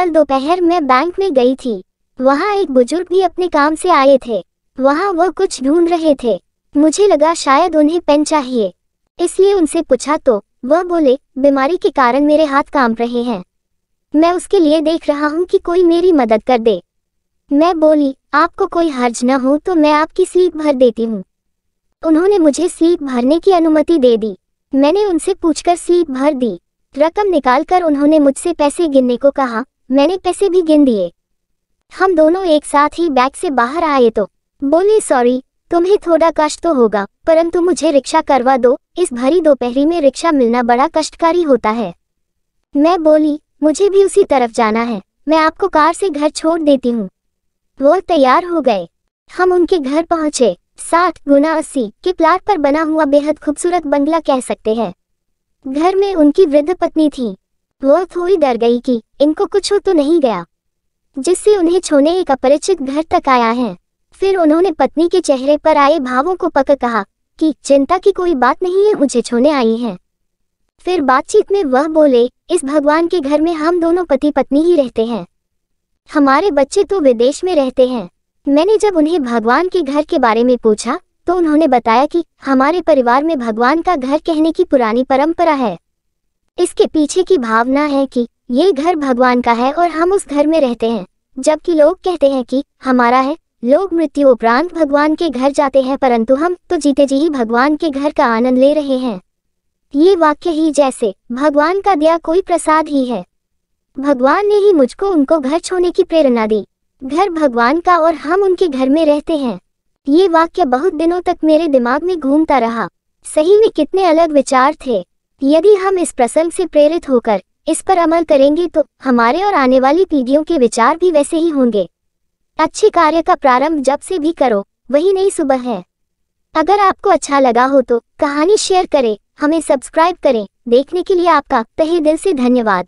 कल दोपहर मैं बैंक में गई थी। वहाँ एक बुजुर्ग भी अपने काम से आए थे। वहाँ वो कुछ ढूंढ रहे थे। मुझे लगा शायद उन्हें पेन चाहिए, इसलिए उनसे पूछा तो वह बोले, बीमारी के कारण मेरे हाथ कांप रहे हैं, मैं उसके लिए देख रहा हूँ कि कोई मेरी मदद कर दे। मैं बोली, आपको कोई हर्ज न हो तो मैं आपकी स्लिप भर देती हूँ। उन्होंने मुझे स्लिप भरने की अनुमति दे दी। मैंने उनसे पूछकर स्लिप भर दी। रकम निकालकर उन्होंने मुझसे पैसे गिनने को कहा। मैंने पैसे भी गिन दिए। हम दोनों एक साथ ही बैंक से बाहर आए तो बोले, सॉरी, तुम्हें थोड़ा कष्ट तो होगा, परंतु मुझे रिक्शा करवा दो। इस भरी दोपहरी में रिक्शा मिलना बड़ा कष्टकारी होता है। मैं बोली, मुझे भी उसी तरफ जाना है, मैं आपको कार से घर छोड़ देती हूँ। वो तैयार हो गए। हम उनके घर पहुँचे। 60x80 के प्लाट पर बना हुआ बेहद खूबसूरत बंगला कह सकते हैं। घर में उनकी वृद्ध पत्नी थी। वो थोड़ी डर गई कि इनको कुछ हो तो नहीं गया, जिससे उन्हें छोड़ने एक अपरिचित घर तक आया है। फिर उन्होंने पत्नी के चेहरे पर आए भावों को पकड़ कहा कि चिंता की कोई बात नहीं है, मुझे छोड़ने आई हैं। फिर बातचीत में वह बोले, इस भगवान के घर में हम दोनों पति पत्नी ही रहते हैं, हमारे बच्चे तो विदेश में रहते हैं। मैंने जब उन्हें भगवान के घर के बारे में पूछा तो उन्होंने बताया कि हमारे परिवार में भगवान का घर कहने की पुरानी परंपरा है। इसके पीछे की भावना है कि ये घर भगवान का है और हम उस घर में रहते हैं, जबकि लोग कहते हैं कि हमारा है। लोग मृत्यु उपरांत भगवान के घर जाते हैं, परंतु हम तो जीते जी ही भगवान के घर का आनंद ले रहे हैं। ये वाक्य ही जैसे भगवान का दिया कोई प्रसाद ही है। भगवान ने ही मुझको उनको घर छोड़ने की प्रेरणा दी। घर भगवान का और हम उनके घर में रहते हैं। ये वाक्य बहुत दिनों तक मेरे दिमाग में घूमता रहा। सही में कितने अलग विचार थे। यदि हम इस प्रसंग से प्रेरित होकर इस पर अमल करेंगे तो हमारे और आने वाली पीढ़ियों के विचार भी वैसे ही होंगे। अच्छे कार्य का प्रारंभ जब से भी करो, वही नई सुबह है। अगर आपको अच्छा लगा हो तो कहानी शेयर करें, हमें सब्सक्राइब करें। देखने के लिए आपका तहे दिल से धन्यवाद।